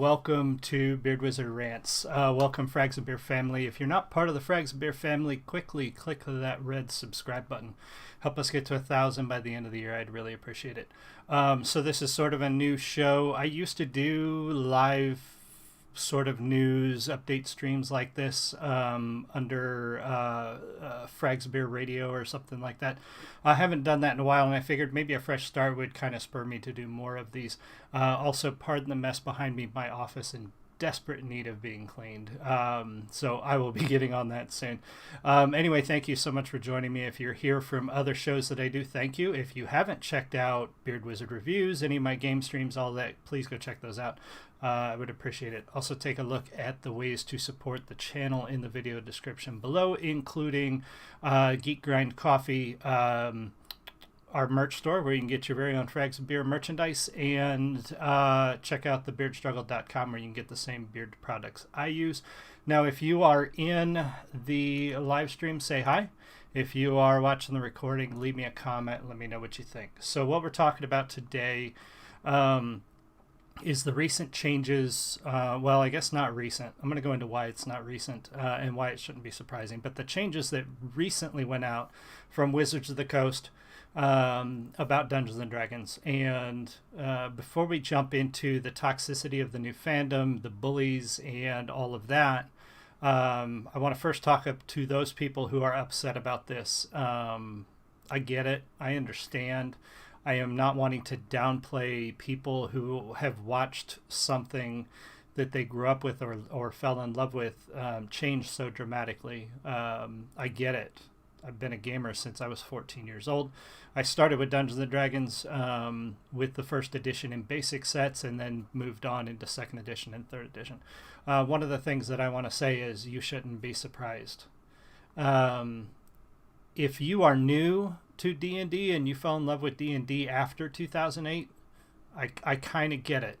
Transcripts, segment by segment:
welcome to Beard Wizard Rants. Welcome, Frags and Beer family. If you're not part of the Frags and Beer family, quickly click that red subscribe button. Help us get to 1,000 by the end of the year. I'd really appreciate it. So this is sort of a new show. I used to do live sort of news update streams like this under Frags Beer Radio or something like that. I haven't done that in a while, and I figured maybe a fresh start would kind of spur me to do more of these. Also, pardon the mess behind me, my office in desperate need of being cleaned. So I will be getting on that soon. Anyway, thank you so much for joining me. If you're here from other shows that I do, thank you. If you haven't checked out Beard Wizard Reviews, any of my game streams, all that, please go check those out. I would appreciate it. Also, take a look at the ways to support the channel in the video description below, including Geek Grind Coffee, our merch store where you can get your very own Frags and Beer merchandise, and check out thebeardstruggle.com where you can get the same beard products I use. Now, if you are in the live stream, say hi. If you are watching the recording, leave me a comment. Let me know what you think. So what we're talking about today is the recent changes. Well, I guess not recent. I'm going to go into why it's not recent and why it shouldn't be surprising. But the changes that recently went out from Wizards of the Coast about Dungeons and Dragons. And before we jump into the toxicity of the new fandom, the bullies, and all of that, I want to first talk up to those people who are upset about this. I get it. I understand. I am not wanting to downplay people who have watched something that they grew up with or fell in love with change so dramatically. I get it. I've been a gamer since I was 14 years old. I started with Dungeons & Dragons with the first edition in basic sets, and then moved on into second edition and third edition. One of the things that I want to say is you shouldn't be surprised. If you are new to D&D and you fell in love with D&D after 2008, I kind of get it.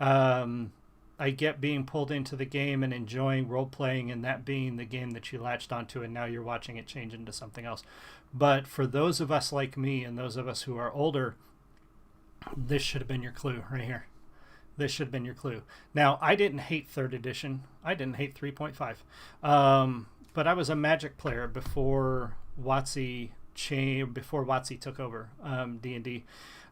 I get being pulled into the game and enjoying role-playing and that being the game that you latched onto, and now you're watching it change into something else. But for those of us like me and those of us who are older, this should have been your clue right here. This should have been your clue. Now, I didn't hate 3rd edition. I didn't hate 3.5. But I was a Magic player before WotC took over D&D.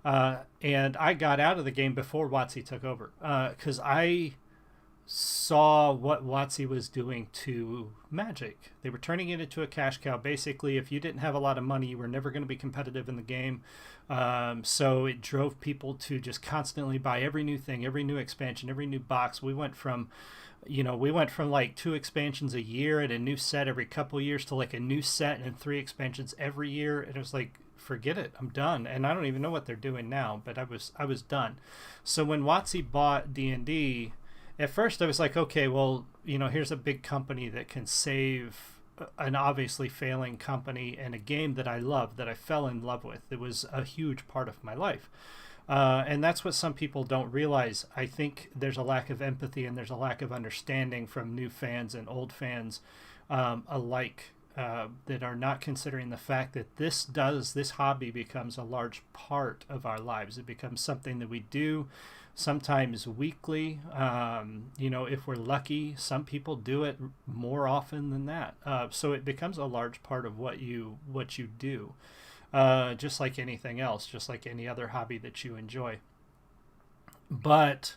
And I got out of the game before WotC took over because I saw what WotC was doing to Magic. They were turning it into a cash cow. Basically, if you didn't have a lot of money, you were never going to be competitive in the game. So it drove people to just constantly buy every new thing, every new expansion, every new box. We went from like 2 expansions a year and a new set every couple years to like a new set and 3 expansions every year. And it was like, forget it, I'm done. And I don't even know what they're doing now, but I was done. So when WotC bought D&D, at first I was like, okay, well, here's a big company that can save an obviously failing company and a game that I love, that I fell in love with. It was a huge part of my life. And that's what some people don't realize. I think there's a lack of empathy and there's a lack of understanding from new fans and old fans alike. That are not considering the fact that this hobby becomes a large part of our lives. It becomes something that we do sometimes weekly. If we're lucky, some people do it more often than that. So it becomes a large part of what you do, just like anything else, just like any other hobby that you enjoy. But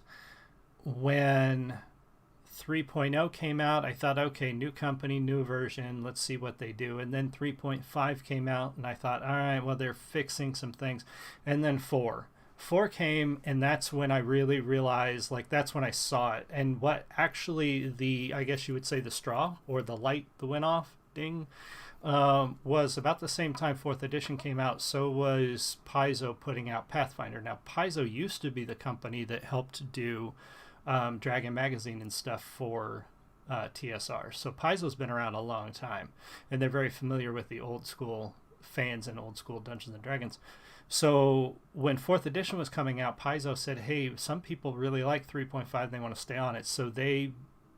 when 3.0 came out, I thought, okay, new company, new version, let's see what they do. And then 3.5 came out, and I thought, all right, well, they're fixing some things. And then 4 came, and that's when I really realized, like, that's when I saw it. And what actually I guess you would say the straw or the light that went off, ding, was about the same time 4th edition came out. So was Paizo putting out Pathfinder. Now, Paizo used to be the company that helped do Dragon Magazine and stuff for TSR. So Paizo's been around a long time, and they're very familiar with the old school fans and old school Dungeons and Dragons. So when 4th edition was coming out, Paizo said, hey, some people really like 3.5 and they want to stay on it. So they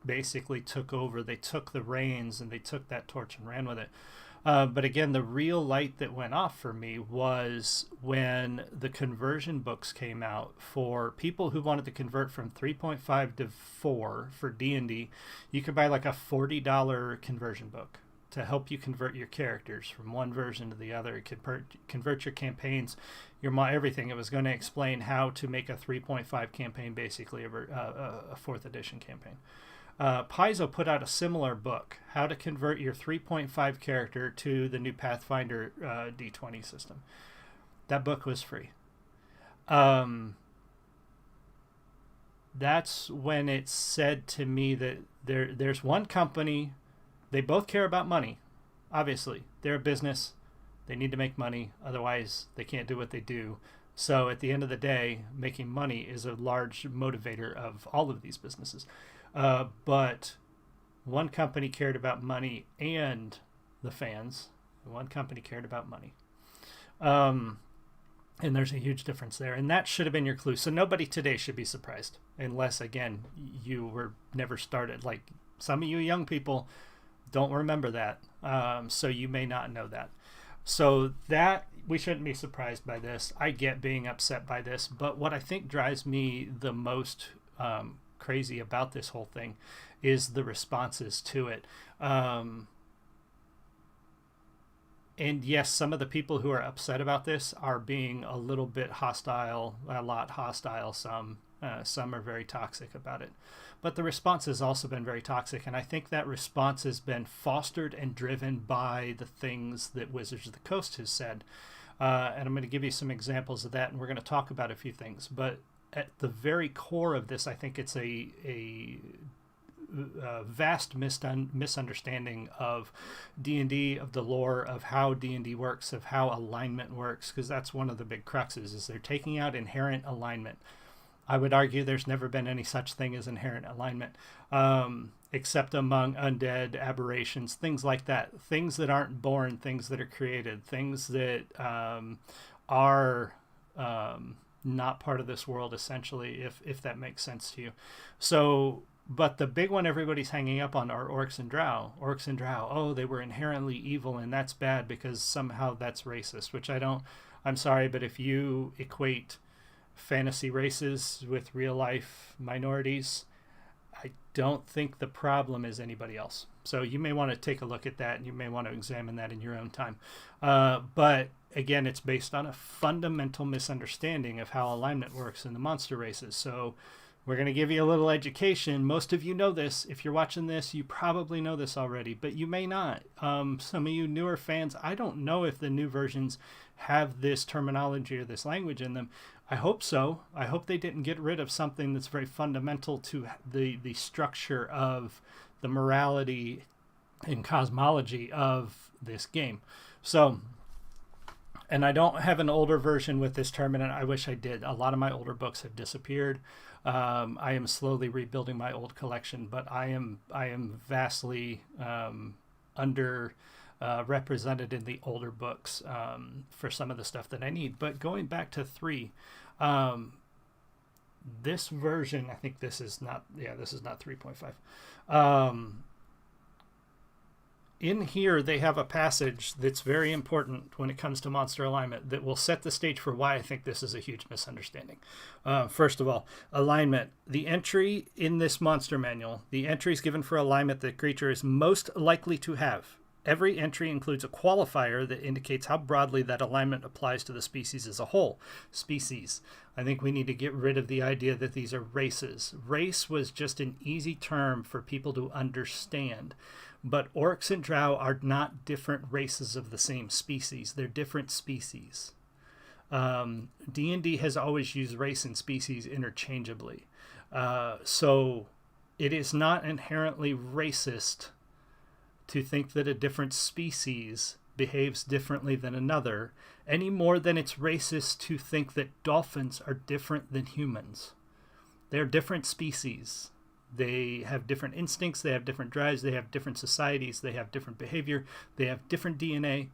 basically took over. They took the reins and they took that torch and ran with it. But again, the real light that went off for me was when the conversion books came out for people who wanted to convert from 3.5 to 4 for D&D. You could buy like a $40 conversion book to help you convert your characters from one version to the other. It could convert your campaigns, everything. It was going to explain how to make a 3.5 campaign, basically a 4th edition campaign. Paizo put out a similar book, how to convert your 3.5 character to the new Pathfinder D20 system. That book was free. That's when it said to me that there's one company. They both care about money. Obviously, they're a business. They need to make money. Otherwise, they can't do what they do. So at the end of the day, making money is a large motivator of all of these businesses. But one company cared about money and the fans. One company cared about money. And there's a huge difference there. And that should have been your clue. So nobody today should be surprised. Unless, again, you were never started. Like some of you young people don't remember that. So you may not know that. So that we shouldn't be surprised by this. I get being upset by this. But what I think drives me the most crazy about this whole thing is the responses to it. And yes, some of the people who are upset about this are being a little bit hostile, a lot hostile. Some are very toxic about it. But the response has also been very toxic, and I think that response has been fostered and driven by the things that Wizards of the Coast has said. And I'm going to give you some examples of that, and we're going to talk about a few things. But at the very core of this, I think it's a vast misunderstanding of D&D, of the lore, of how D&D works, of how alignment works, because that's one of the big cruxes, is they're taking out inherent alignment. I would argue there's never been any such thing as inherent alignment, except among undead, aberrations, things like that. Things that aren't born, things that are created, things that are not part of this world, essentially, if that makes sense to you. So, but the big one everybody's hanging up on are orcs and drow. Orcs and drow, oh, they were inherently evil, and that's bad because somehow that's racist, which I'm sorry, but if you equate fantasy races with real life minorities, I don't think the problem is anybody else. So you may want to take a look at that, and you may want to examine that in your own time. But again, it's based on a fundamental misunderstanding of how alignment works in the monster races. So we're going to give you a little education. Most of you know this. If you're watching this, you probably know this already, but you may not. Some of you newer fans, I don't know if the new versions have this terminology or this language in them. I hope so. I hope they didn't get rid of something that's very fundamental to the structure of the morality and cosmology of this game. So, and I don't have an older version with this term in it. I wish I did. A lot of my older books have disappeared. I am slowly rebuilding my old collection, but I am vastly under represented in the older books for some of the stuff that I need. But going back to 3, this version, I think this is not 3.5. In here, they have a passage that's very important when it comes to monster alignment that will set the stage for why I think this is a huge misunderstanding. First of all, alignment. The entry in this monster manual, the entries given for alignment the creature is most likely to have. Every entry includes a qualifier that indicates how broadly that alignment applies to the species as a whole. Species. I think we need to get rid of the idea that these are races. Race was just an easy term for people to understand. But orcs and drow are not different races of the same species. They're different species. D&D has always used race and species interchangeably. So it is not inherently racist to think that a different species behaves differently than another, any more than it's racist to think that dolphins are different than humans. They're different species. They have different instincts, they have different drives, they have different societies, they have different behavior, they have different DNA.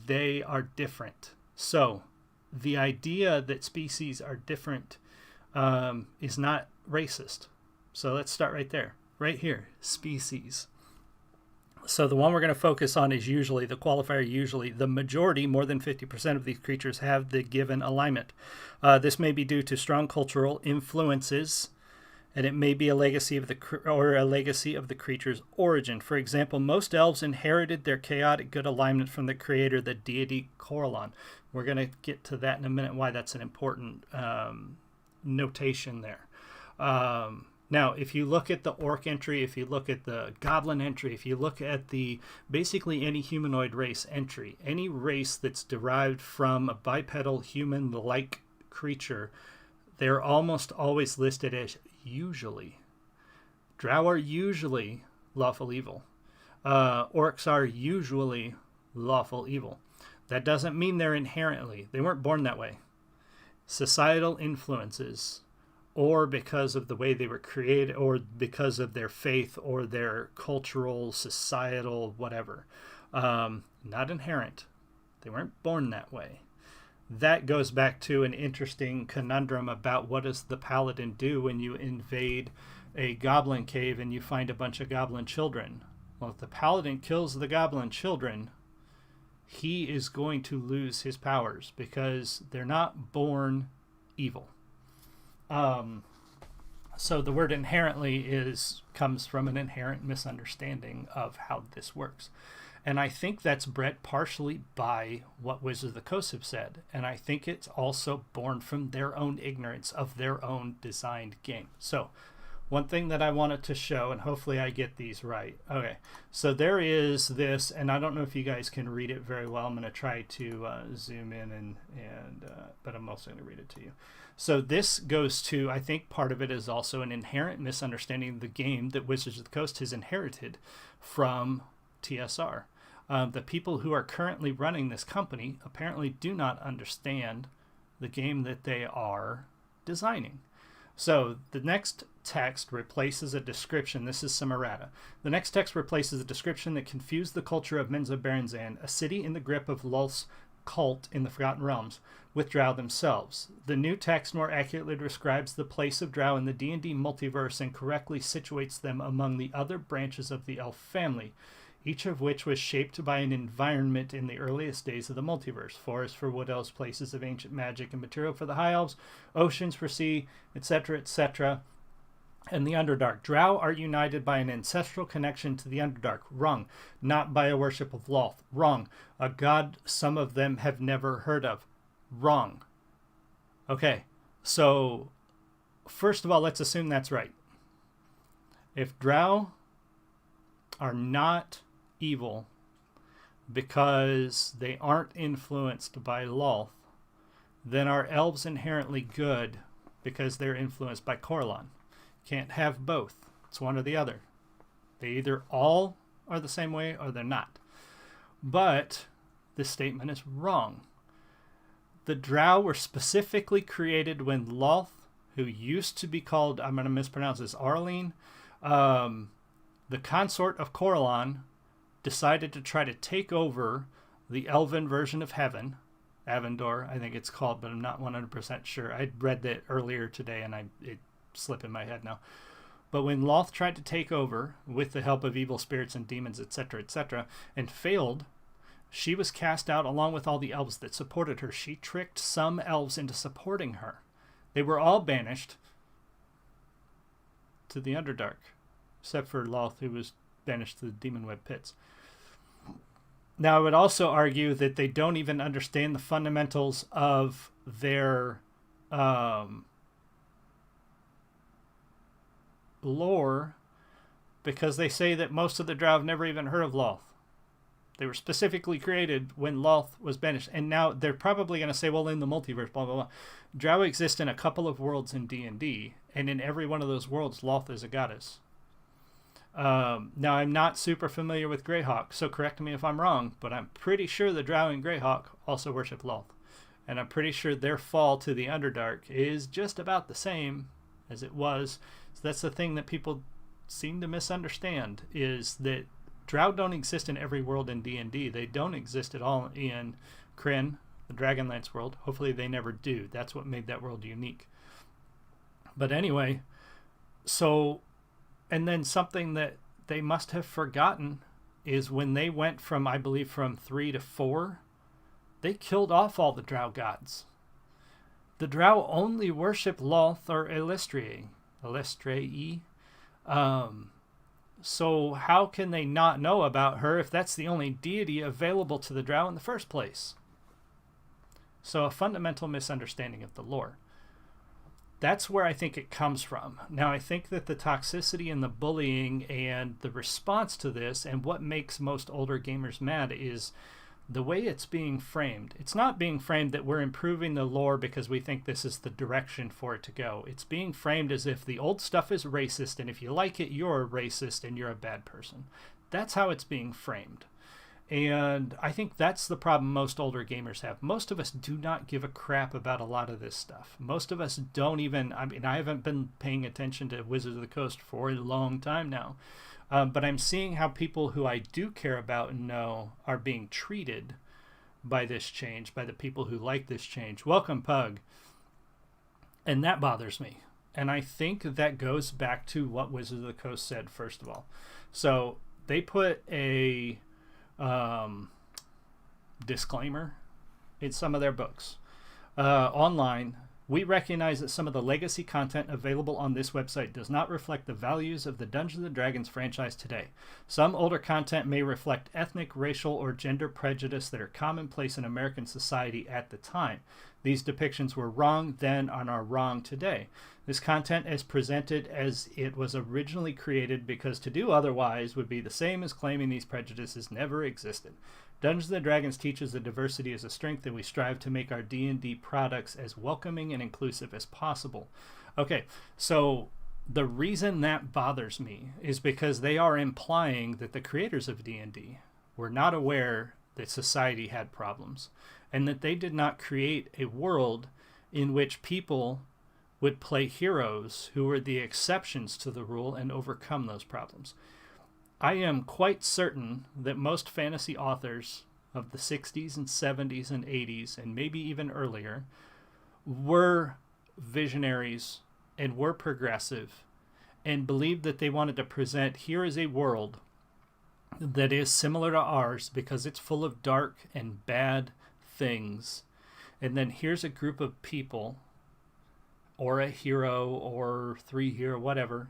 They are different. So the idea that species are different is not racist. So let's start right there. Right here, species. So the one we're going to focus on is usually, the qualifier usually, the majority, more than 50% of these creatures have the given alignment. This may be due to strong cultural influences, and it may be a legacy of the creature's origin. For example, most elves inherited their chaotic good alignment from the creator, the deity Corellon. We're going to get to that in a minute, why that's an important notation there. Now, if you look at the orc entry, if you look at the goblin entry, if you look at the basically any humanoid race entry, any race that's derived from a bipedal human-like creature, they're almost always listed as usually. Drow are usually lawful evil. Orcs are usually lawful evil. That doesn't mean they're inherently. They weren't born that way. Societal influences, or because of the way they were created, or because of their faith or their cultural, societal, whatever. Not inherent. They weren't born that way. That goes back to an interesting conundrum about what does the paladin do when you invade a goblin cave and you find a bunch of goblin children. Well, if the paladin kills the goblin children, he is going to lose his powers because they're not born evil. So the word inherently comes from an inherent misunderstanding of how this works. And I think that's bred partially by what Wizards of the Coast have said. And I think it's also born from their own ignorance of their own designed game. So one thing that I wanted to show, and hopefully I get these right. Okay, so there is this, and I don't know if you guys can read it very well. I'm going to try to zoom in, but I'm also going to read it to you. So this goes to, I think part of it is also an inherent misunderstanding of the game that Wizards of the Coast has inherited from TSR. The people who are currently running this company apparently do not understand the game that they are designing. So the next text replaces a description. This is some errata. The next text replaces a description that confused the culture of Menza Berenzan, a city in the grip of Lulth's cult in the Forgotten Realms, with Drow themselves. The new text more accurately describes the place of Drow in the D&D multiverse and correctly situates them among the other branches of the elf family, each of which was shaped by an environment in the earliest days of the multiverse. Forests for wood elves, places of ancient magic and material for the high elves, oceans for sea, etc., etc., and the Underdark. Drow are united by an ancestral connection to the Underdark. Wrong. Not by a worship of Lolth. Wrong. A god some of them have never heard of. Wrong. Okay, so first of all, let's assume that's right. If Drow are not evil because they aren't influenced by Lolth, then are elves inherently good because they're influenced by Corellon? Can't have both. It's one or the other. They either all are the same way or they're not. But this statement is wrong. The Drow were specifically created when Lolth, who used to be called, I'm going to mispronounce this, Arlene, the consort of Corellon, decided to try to take over the elven version of heaven, Avendor, I think it's called, but I'm not 100% sure. I read that earlier today and it slipped in my head now. But when Lolth tried to take over with the help of evil spirits and demons, etc., and failed, she was cast out along with all the elves that supported her. She tricked some elves into supporting her. They were all banished to the Underdark, except for Lolth, who was banished to the Demon Web Pits. Now, I would also argue that they don't even understand the fundamentals of their lore, because they say that most of the Drow have never even heard of Lolth. They were specifically created when Lolth was banished. And now they're probably going to say, well, in the multiverse, blah, blah, blah. Drow exist in a couple of worlds in D&D, and in every one of those worlds, Lolth is a goddess. Now, I'm not super familiar with Greyhawk, so correct me if I'm wrong, but I'm pretty sure the Drow in Greyhawk also worship Lolth. And I'm pretty sure their fall to the Underdark is just about the same as it was. So that's the thing that people seem to misunderstand, is that Drow don't exist in every world in D&D. They don't exist at all in Krynn, the Dragonlance world. Hopefully they never do. That's what made that world unique. But anyway, so, and then something that they must have forgotten is when they went from, I believe, from 3 to 4, they killed off all the drow gods. The drow only worship Lolth or Elistrii. So how can they not know about her if that's the only deity available to the drow in the first place? So a fundamental misunderstanding of the lore. That's where I think it comes from. Now, I think that the toxicity and the bullying and the response to this, and what makes most older gamers mad, is the way it's being framed. It's not being framed that we're improving the lore because we think this is the direction for it to go. It's being framed as if the old stuff is racist, and if you like it, you're a racist and you're a bad person. That's how it's being framed. And I think that's the problem most older gamers have. Most of us do not give a crap about a lot of this stuff. Most of us don't even, I mean, I haven't been paying attention to Wizards of the Coast for a long time now. But I'm seeing how people who I do care about and know are being treated by this change, by the people who like this change. Welcome, Pug. And that bothers me. And I think that goes back to what Wizards of the Coast said, first of all. So they put a disclaimer in some of their books. Online, we recognize that some of the legacy content available on this website does not reflect the values of the Dungeons & Dragons franchise today. Some older content may reflect ethnic, racial, or gender prejudice that are commonplace in American society at the time. These depictions were wrong then and are wrong today. This content is presented as it was originally created because to do otherwise would be the same as claiming these prejudices never existed. Dungeons & Dragons teaches that diversity is a strength, and we strive to make our D&D products as welcoming and inclusive as possible. Okay, so the reason that bothers me is because they are implying that the creators of D&D were not aware that society had problems, and that they did not create a world in which people would play heroes who were the exceptions to the rule and overcome those problems. I am quite certain that most fantasy authors of the 60s and 70s and 80s, and maybe even earlier, were visionaries and were progressive and believed that they wanted to present, here is a world that is similar to ours because it's full of dark and bad things. And then here's a group of people, or a hero, or 3 hero, whatever,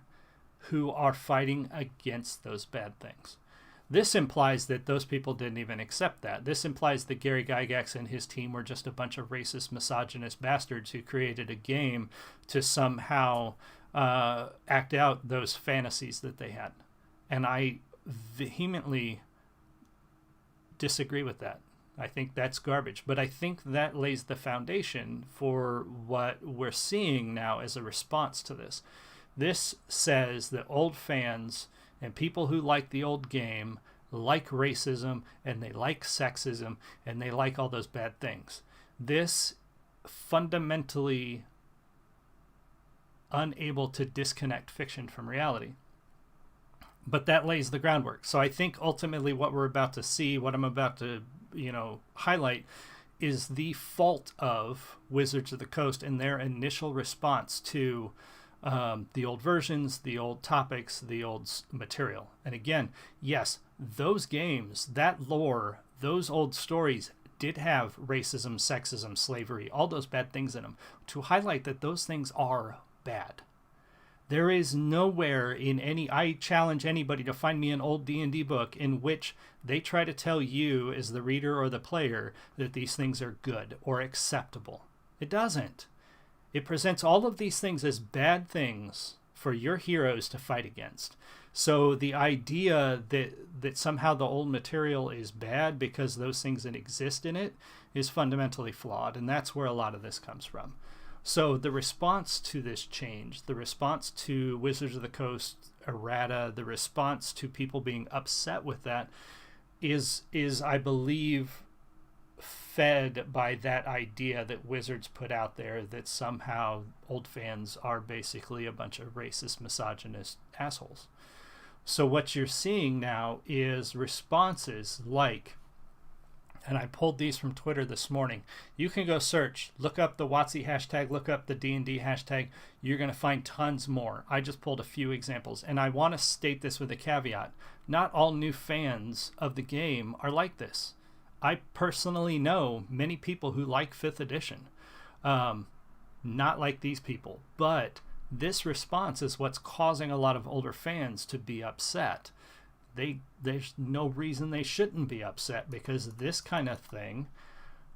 who are fighting against those bad things. This implies that those people didn't even accept that. This implies that Gary Gygax and his team were just a bunch of racist, misogynist bastards who created a game to somehow act out those fantasies that they had. And I vehemently disagree with that. I think that's garbage. But I think that lays the foundation for what we're seeing now as a response to this. This says that old fans and people who like the old game like racism, and they like sexism, and they like all those bad things. This fundamentally unable to disconnect fiction from reality. But that lays the groundwork. So I think ultimately what we're about to see, what I'm about to, highlight, is the fault of Wizards of the Coast and their initial response to the old versions, the old topics, the old material. And again, yes, those games, that lore, those old stories did have racism, sexism, slavery, all those bad things in them, to highlight that those things are bad. There is nowhere in any, I challenge anybody to find me an old D&D book in which they try to tell you as the reader or the player that these things are good or acceptable. It doesn't. It presents all of these things as bad things for your heroes to fight against. So the idea that somehow the old material is bad because those things that exist in it is fundamentally flawed, and that's where a lot of this comes from. So the response to this change, the response to Wizards of the Coast errata, the response to people being upset with that is I believe, fed by that idea that Wizards put out there that somehow old fans are basically a bunch of racist, misogynist assholes. So what you're seeing now is responses like and I pulled these from Twitter this morning. You can go search, look up the WotC hashtag, look up the D&D hashtag. You're going to find tons more. I just pulled a few examples, and I want to state this with a caveat. Not all new fans of the game are like this. I personally know many people who like 5th edition. Not like these people, but this response is what's causing a lot of older fans to be upset. There's no reason they shouldn't be upset, because this kind of thing.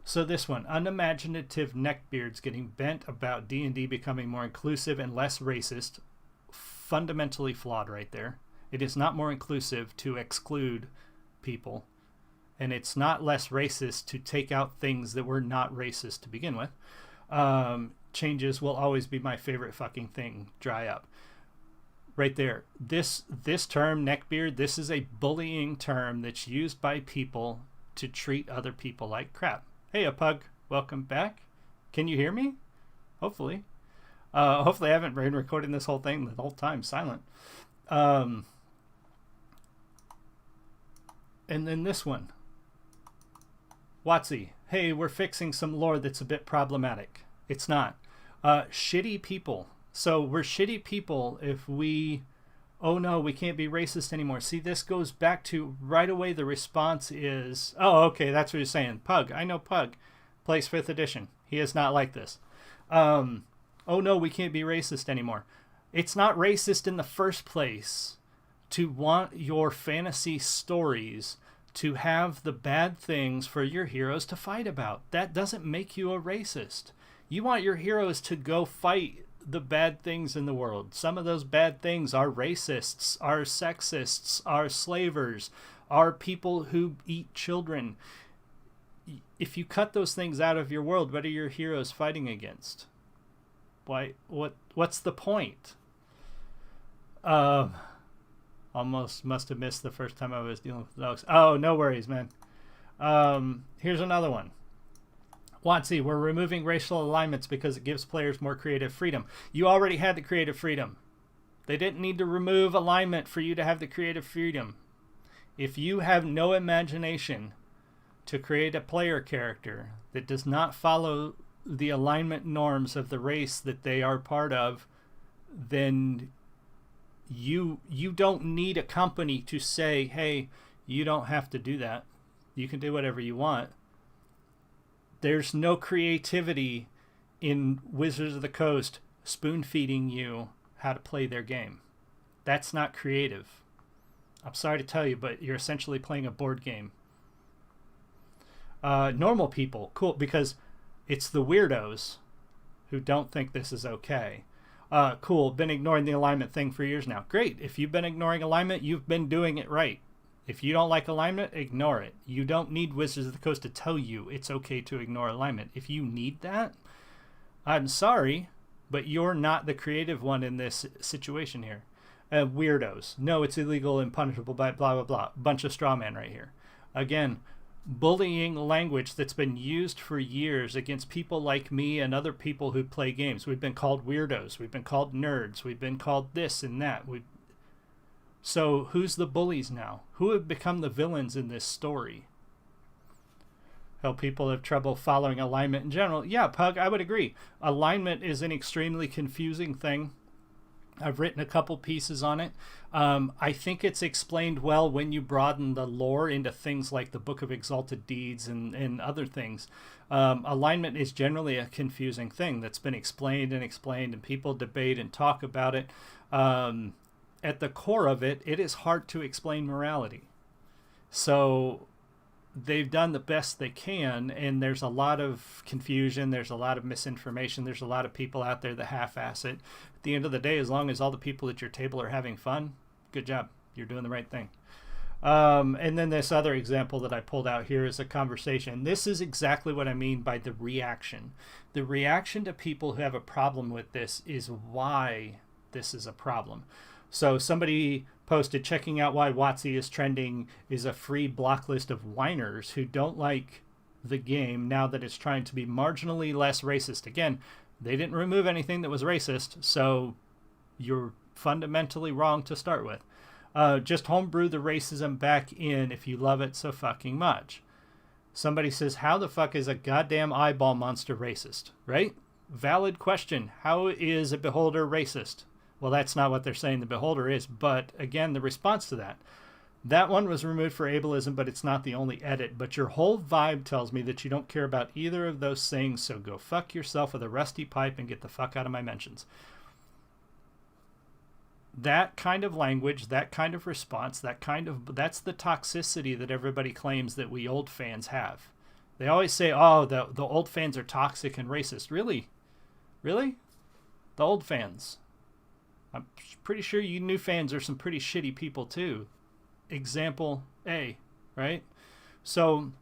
So this one, unimaginative neckbeards getting bent about D&D becoming more inclusive and less racist. Fundamentally flawed right there. It is not more inclusive to exclude people, and it's not less racist to take out things that were not racist to begin with. Changes will always be my favorite fucking thing. Dry up. Right there. This term, neckbeard, this is a bullying term that's used by people to treat other people like crap. Hey, a pug, welcome back. Can you hear me? Hopefully. Hopefully I haven't been recording this whole thing the whole time silent. And then this one. WotC. Hey, we're fixing some lore that's a bit problematic. It's not. Shitty people. So we're shitty people if we, oh no, we can't be racist anymore. See, this goes back to right away the response is, oh, okay, that's what you're saying. Pug, I know Pug plays 5th edition. He is not like this. Oh no, we can't be racist anymore. It's not racist in the first place to want your fantasy stories to have the bad things for your heroes to fight about. That doesn't make you a racist. You want your heroes to go fight the bad things in the world. Some of those bad things are racists, are sexists, are slavers, are people who eat children. If you cut those things out of your world, what are your heroes fighting against? Why? What's the point? Almost must have missed the first time I was dealing with dogs. Oh, no worries, man. Here's another one. WotC, we're removing racial alignments because it gives players more creative freedom. You already had the creative freedom. They didn't need to remove alignment for you to have the creative freedom. If you have no imagination to create a player character that does not follow the alignment norms of the race that they are part of, then you don't need a company to say, hey, you don't have to do that. You can do whatever you want. There's no creativity in Wizards of the Coast spoon-feeding you how to play their game. That's not creative. I'm sorry to tell you, but you're essentially playing a board game. Normal people, cool, because it's the weirdos who don't think this is okay. Cool, been ignoring the alignment thing for years now. Great, if you've been ignoring alignment, you've been doing it right. If you don't like alignment, ignore it. You don't need Wizards of the Coast to tell you it's okay to ignore alignment. If you need that, I'm sorry, but you're not the creative one in this situation here. Weirdos. No, it's illegal and punishable by blah, blah, blah. Bunch of straw man right here. Again, bullying language that's been used for years against people like me and other people who play games. We've been called weirdos. We've been called nerds. We've been called this and that. So who's the bullies now? Who have become the villains in this story? How people have trouble following alignment in general. Yeah, Pug, I would agree. Alignment is an extremely confusing thing. I've written a couple pieces on it. I think it's explained well when you broaden the lore into things like the Book of Exalted Deeds and other things. Alignment is generally a confusing thing that's been explained, and people debate and talk about it. At the core of it, it is hard to explain morality. So they've done the best they can, and there's a lot of confusion, there's a lot of misinformation, there's a lot of people out there that half-ass it. At the end of the day, as long as all the people at your table are having fun, good job, you're doing the right thing. And then this other example that I pulled out here is a conversation. This is exactly what I mean by the reaction. The reaction to people who have a problem with this is why this is a problem. So somebody posted, checking out why WotC is trending is a free block list of whiners who don't like the game now that it's trying to be marginally less racist. Again, they didn't remove anything that was racist, so you're fundamentally wrong to start with. Just homebrew the racism back in if you love it so fucking much. Somebody says, how the fuck is a goddamn eyeball monster racist? Right? Valid question. How is a beholder racist? Well, that's not what they're saying the beholder is. But again, the response to that. That one was removed for ableism, but it's not the only edit. But your whole vibe tells me that you don't care about either of those things. So go fuck yourself with a rusty pipe and get the fuck out of my mentions. That kind of language, that kind of response, that's the toxicity that everybody claims that we old fans have. They always say, oh, the old fans are toxic and racist. Really? Really? The old fans. I'm pretty sure you new fans are some pretty shitty people too. Example A, right? So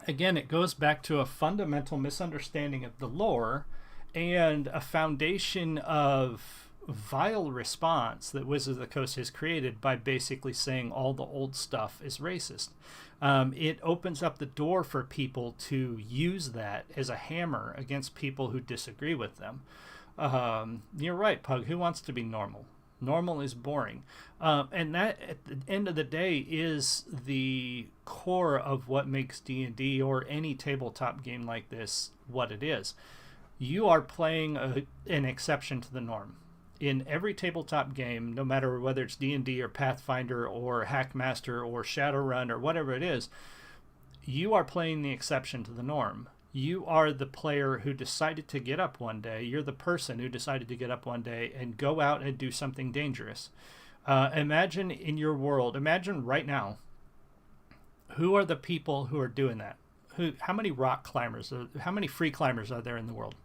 again, it goes back to a fundamental misunderstanding of the lore and a foundation of vile response that Wizards of the Coast has created by basically saying all the old stuff is racist. It opens up the door for people to use that as a hammer against people who disagree with them. You're right, Pug. Who wants to be normal? Normal is boring. And that, at the end of the day, is the core of what makes D&D or any tabletop game like this what it is. You are playing an exception to the norm. In every tabletop game, no matter whether it's D&D or Pathfinder or Hackmaster or Shadowrun or whatever it is, you are playing the exception to the norm. You are the player who decided to get up one day. You're the person who decided to get up one day and go out and do something dangerous. Imagine in your world, imagine right now, who are the people who are doing that? How many rock climbers, how many free climbers are there in the world?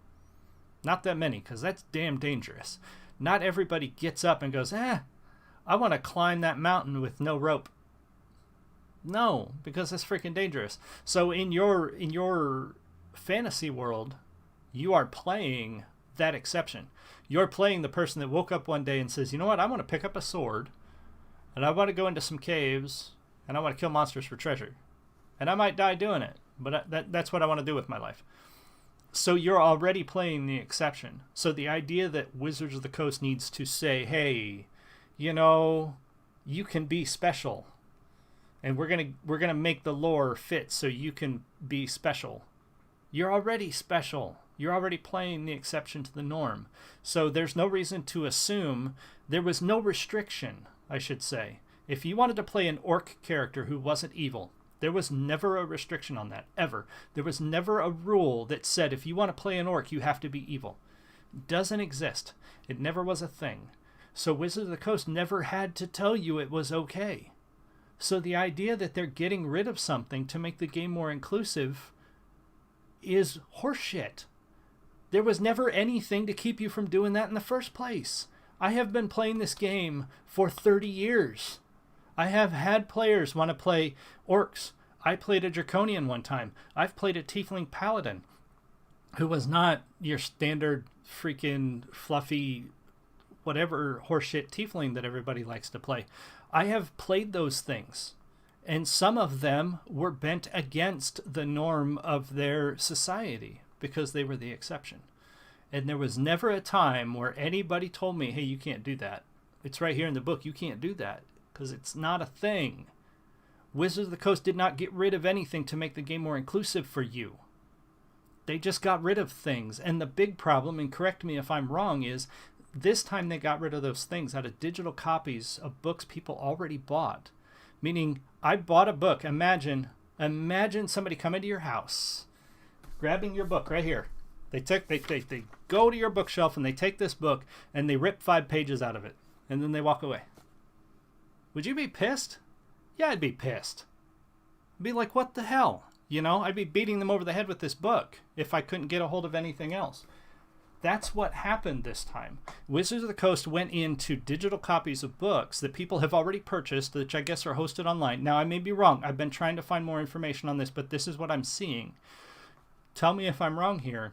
Not that many, because that's damn dangerous. Not everybody gets up and goes, I want to climb that mountain with no rope. No, because that's freaking dangerous. So in your fantasy world, you are playing that exception. You're playing the person that woke up one day and says, you know what, I want to pick up a sword, and I want to go into some caves, and I want to kill monsters for treasure. And I might die doing it, but that's what I want to do with my life. So you're already playing the exception. So the idea that Wizards of the Coast needs to say, hey, you know, you can be special, and we're gonna make the lore fit so you can be special. You're already special. You're already playing the exception to the norm. So there's no reason to assume, there was no restriction, I should say. If you wanted to play an orc character who wasn't evil, there was never a restriction on that, ever. There was never a rule that said if you want to play an orc, you have to be evil. It doesn't exist. It never was a thing. So Wizards of the Coast never had to tell you it was okay. So the idea that they're getting rid of something to make the game more inclusive is horseshit. There was never anything to keep you from doing that in the first place. I have been playing this game for 30 years. I have had players want to play orcs. I played a Draconian one time. I've played a Tiefling Paladin who was not your standard freaking fluffy whatever horseshit Tiefling that everybody likes to play. I have played those things, and some of them were bent against the norm of their society because they were the exception. And there was never a time where anybody told me, hey, you can't do that. It's right here in the book. You can't do that. Because it's not a thing. Wizards of the Coast did not get rid of anything to make the game more inclusive for you. They just got rid of things. And the big problem, and correct me if I'm wrong, is this time they got rid of those things out of digital copies of books people already bought. Meaning, I bought a book. Imagine somebody coming to your house, grabbing your book right here. They go to your bookshelf and they take this book and they rip 5 pages out of it. And then they walk away. Would you be pissed? Yeah, I'd be pissed. I'd be like, what the hell? You know, I'd be beating them over the head with this book if I couldn't get a hold of anything else. That's what happened this time. Wizards of the Coast went into digital copies of books that people have already purchased, which I guess are hosted online. Now, I may be wrong. I've been trying to find more information on this, but this is what I'm seeing. Tell me if I'm wrong here.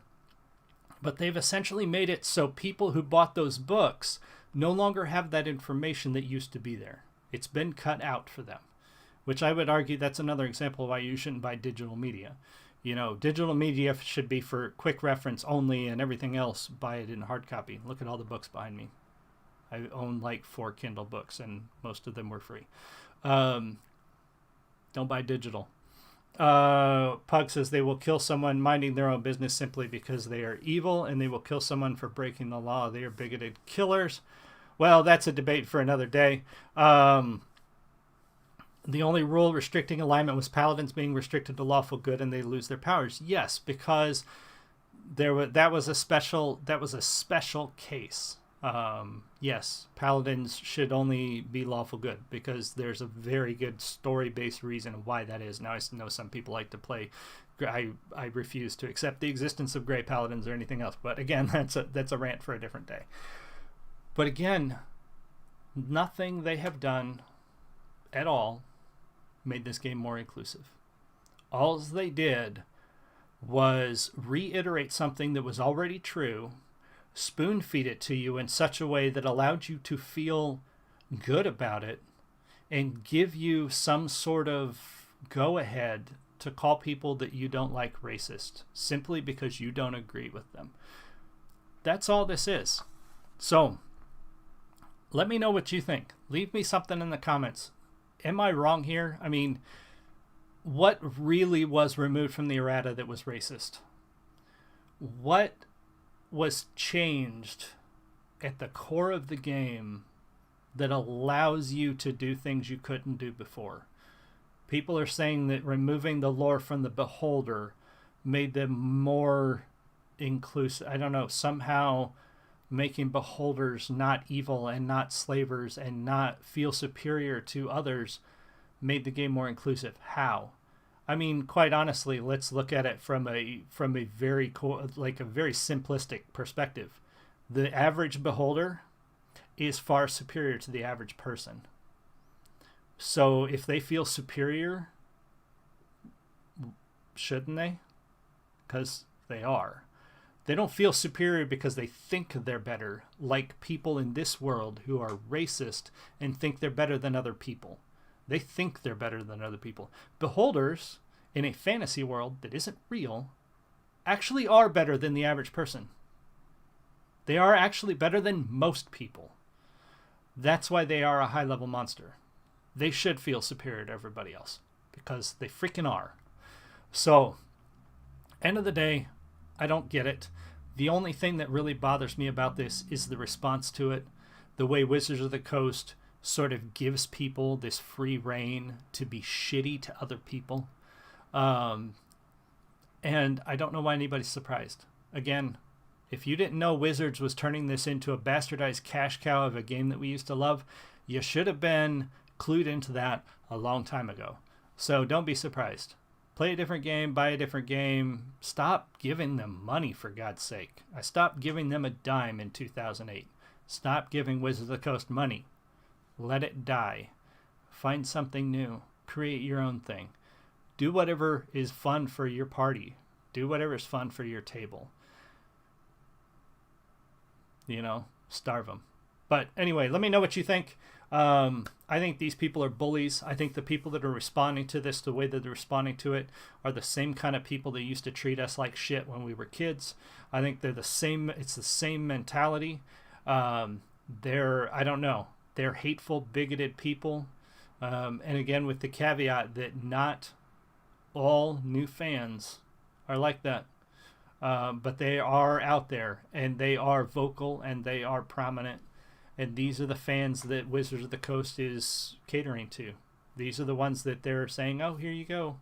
But they've essentially made it so people who bought those books no longer have that information that used to be there. It's been cut out for them, which I would argue that's another example of why you shouldn't buy digital media. You know, digital media should be for quick reference only, and everything else, buy it in hard copy. Look at all the books behind me. I own like 4 Kindle books, and most of them were free. Don't buy digital. Pug says they will kill someone minding their own business simply because they are evil, and they will kill someone for breaking the law. They are bigoted killers. Well, that's a debate for another day. The only rule restricting alignment was paladins being restricted to lawful good, and they lose their powers. Yes, because that was a special case. Yes, paladins should only be lawful good because there's a very good story-based reason why that is. Now, I know some people like to play. I refuse to accept the existence of gray paladins or anything else. But again, that's a rant for a different day. But again, nothing they have done at all made this game more inclusive. All they did was reiterate something that was already true, spoon feed it to you in such a way that allowed you to feel good about it, and give you some sort of go ahead to call people that you don't like racist simply because you don't agree with them. That's all this is. So let me know what you think. Leave me something in the comments. Am I wrong here? I mean, what really was removed from the errata that was racist? What was changed at the core of the game that allows you to do things you couldn't do before? People are saying that removing the lore from the beholder made them more inclusive. I don't know, somehow making beholders not evil and not slavers and not feel superior to others made the game more inclusive. How? I mean, quite honestly, let's look at it from a very a very simplistic perspective. The average beholder is far superior to the average person. So if they feel superior, shouldn't they? Because they are. They don't feel superior because they think they're better, like people in this world who are racist and think they're better than other people. They think they're better than other people. Beholders, in a fantasy world that isn't real, actually are better than the average person. They are actually better than most people. That's why they are a high-level monster. They should feel superior to everybody else, because they freaking are. So, end of the day, I don't get it. The only thing that really bothers me about this is the response to it. The way Wizards of the Coast sort of gives people this free reign to be shitty to other people. And I don't know why anybody's surprised. Again, if you didn't know Wizards was turning this into a bastardized cash cow of a game that we used to love, you should have been clued into that a long time ago. So don't be surprised. Play a different game, buy a different game. Stop giving them money, for God's sake. I stopped giving them a dime in 2008. Stop giving Wizards of the Coast money. Let it die. Find something new. Create your own thing. Do whatever is fun for your party. Do whatever is fun for your table. Starve them. But anyway, let me know what you think. I think these people are bullies. I think the people that are responding to this, the way that they're responding to it, are the same kind of people that used to treat us like shit when we were kids. I think they're the same. It's the same mentality. I don't know. They're hateful, bigoted people. And again, with the caveat that not all new fans are like that. But they are out there, and they are vocal, and they are prominent. And these are the fans that Wizards of the Coast is catering to. These are the ones that they're saying, oh, here you go.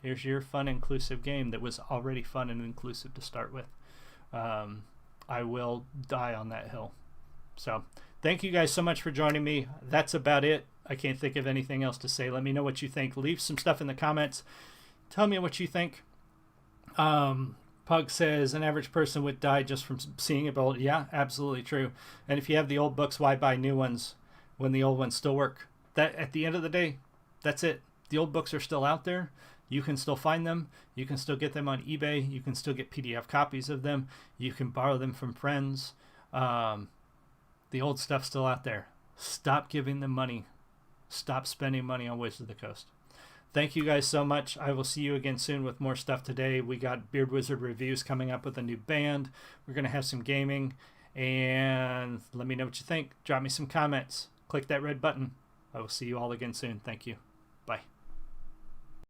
Here's your fun, inclusive game that was already fun and inclusive to start with. I will die on that hill. So thank you guys so much for joining me. That's about it. I can't think of anything else to say. Let me know what you think. Leave some stuff in the comments. Tell me what you think. Pug says an average person would die just from seeing a build. Yeah, absolutely true. And if you have the old books, why buy new ones when the old ones still work? That at the end of the day, that's it. The old books are still out there. You can still find them. You can still get them on eBay. You can still get PDF copies of them. You can borrow them from friends. The old stuff's still out there. Stop giving them money. Stop spending money on Wizards of the Coast. Thank you guys so much. I will see you again soon with more stuff today. We got Beard Wizard reviews coming up with a new band. We're going to have some gaming. And let me know what you think. Drop me some comments. Click that red button. I will see you all again soon. Thank you.